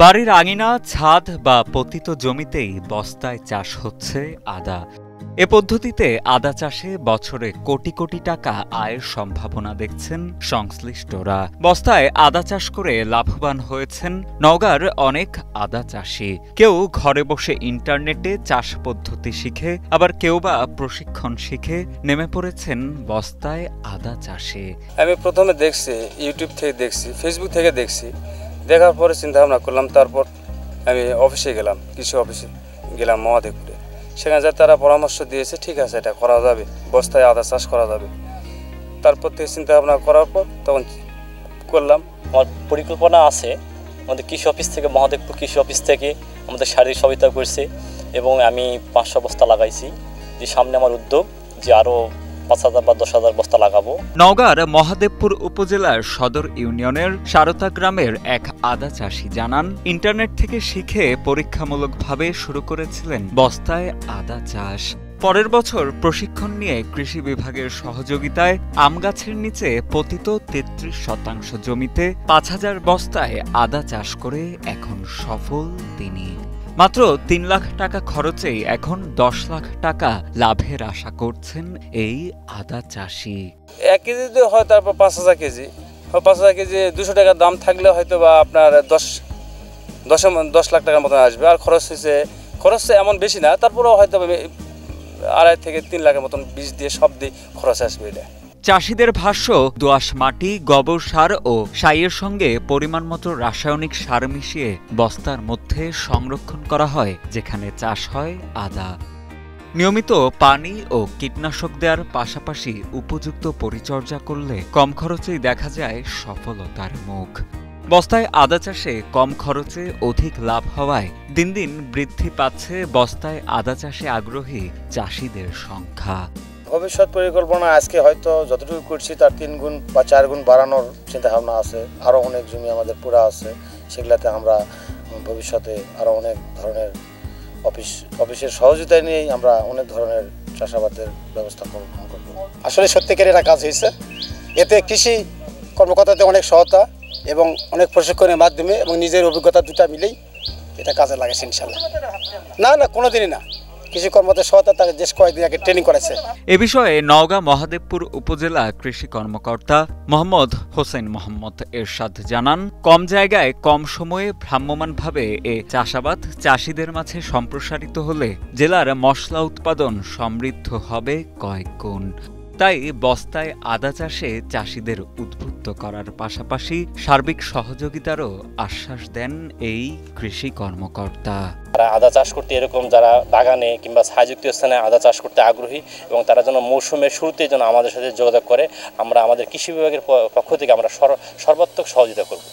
বাড়ির আঙিনা, ছাদ বা পতিত জমিতেই বস্তায় চাষ হচ্ছে আদা। এ পদ্ধতিতে আদা চাষে বছরে কোটি কোটি টাকা আয়ের সম্ভাবনা দেখছেন সংশ্লিষ্টরা। বস্তায় আদা চাষ করে লাভবান হয়েছেন নওগাঁর অনেক আদা চাষি। কেউ ঘরে বসে ইন্টারনেটে চাষ পদ্ধতি শিখে, আবার কেউ বা প্রশিক্ষণ শিখে নেমে পড়েছেন বস্তায় আদা চাষে। আমি প্রথমে দেখছি, ইউটিউব থেকে দেখছি, ফেসবুক থেকে দেখছি। দেখার পরে চিন্তা ভাবনা করলাম। তারপর আমি অফিসে গেলাম, কৃষি অফিসে গেলাম মহাদেবপুরে। সেখানে যা তারা পরামর্শ দিয়েছে, ঠিক আছে এটা করা যাবে, বস্তায় আদা চাষ করা যাবে। তারপর থেকে চিন্তা ভাবনা করার পর তখন করলাম। আমার পরিকল্পনা আছে, আমাদের কৃষি অফিস থেকে, মহাদেবপুর কৃষি অফিস থেকে আমাদের শারীরিক সহায়তা করছে এবং আমি 500 বস্তা লাগাইছি। যে সামনে আমার উদ্যোগ যে আরও 5,000 বা 10,000 বস্তা লাগাবো। নওগাঁর মহাদেবপুর উপজেলার সদর ইউনিয়নের সারতা গ্রামের এক আদা চাষি জানান, ইন্টারনেট থেকে শিখে পরীক্ষামূলকভাবে শুরু করেছিলেন বস্তায় আদা চাষ। পরের বছর প্রশিক্ষণ নিয়ে কৃষি বিভাগের সহযোগিতায় আম গাছের নিচে পতিত 33% জমিতে 5,000 বস্তায় আদা চাষ করে এখন সফল তিনি। মাত্র 3 লাখ টাকা খরচেই এখন 10 লাখ টাকা লাভের আশা করছেন এই আদা চাষি। 1 কেজিতে হয়, তারপর 5,000 কেজি, 5,000 কেজি 200 টাকার দাম থাকলে হয়তো বা আপনার 10 লাখ টাকার মতন আসবে। আর খরচ এমন বেশি না, তারপরেও হয়তো 2.5 থেকে 3 লাখের মতন বীজ দিয়ে সব দিয়ে খরচ আসবে। এটা চাষিদের ভাষ্য, দোআঁশ মাটি, গোবর সার ও সাইয়ের সঙ্গে পরিমাণ মতো রাসায়নিক সার মিশিয়ে বস্তার মধ্যে সংরক্ষণ করা হয় যেখানে চাষ হয় আদা। নিয়মিত পানি ও কীটনাশক দেওয়ার পাশাপাশি উপযুক্ত পরিচর্যা করলে কম খরচেই দেখা যায় সফলতার মুখ। বস্তায় আদা চাষে কম খরচে অধিক লাভ হওয়ায় দিন দিন বৃদ্ধি পাচ্ছে বস্তায় আদা চাষে আগ্রহী চাষিদের সংখ্যা। ভবিষ্যৎ পরিকল্পনা আজকে হয়তো যতটুকু করছি তার 3 গুণ বা 4 গুণ বাড়ানোর চিন্তা ভাবনা আছে। আরও অনেক জমি আমাদের পুরা আছে, সেগুলাতে আমরা ভবিষ্যতে আরও অনেক ধরনের অফিসের সহযোগিতা নিয়েই আমরা অনেক ধরনের চাষাবাদের ব্যবস্থা করব। আসলে সত্যিকারের এটা কাজ হয়েছে। এতে কৃষি কর্মকর্তাদের অনেক সহায়তা এবং অনেক প্রশিক্ষণের মাধ্যমে এবং নিজের অভিজ্ঞতা দুটা মিলেই এটা কাজে লাগেছে ইনশাল্লাহ। না কোনোদিনই না, কৃষি কর্মকর্তার সহায়তা তাকে বেশ কয়েকদিন আগে ট্রেনিং করেছে। এ বিষয়ে নওগাঁ মহাদেবপুর উপজেলা কৃষি কর্মকর্তা মোহাম্মদ হোসেন মোহাম্মদ এরশাদ জানান, কম জায়গায় কম সময়ে ভ্রাম্যমাণভাবে এ চাষাবাদ চাষিদের মাঝে সম্প্রসারিত হলে জেলার মশলা উৎপাদন সমৃদ্ধ হবে কয়েক গুণ। তাই বস্তায় আদা চাষে চাষিদের উদ্বুদ্ধ করার পাশাপাশি সার্বিক সহযোগিতারও আশ্বাস দেন এই কৃষি কর্মকর্তা। তারা আদা চাষ করতে, এরকম যারা বাগানে কিংবা ছায়াযুক্ত স্থানে আদা চাষ করতে আগ্রহী এবং তারা যেন মৌসুমের শুরুতেই যেন আমাদের সাথে যোগাযোগ করে, আমরা আমাদের কৃষি বিভাগের পক্ষ থেকে আমরা সর্বাত্মক সহযোগিতা করব।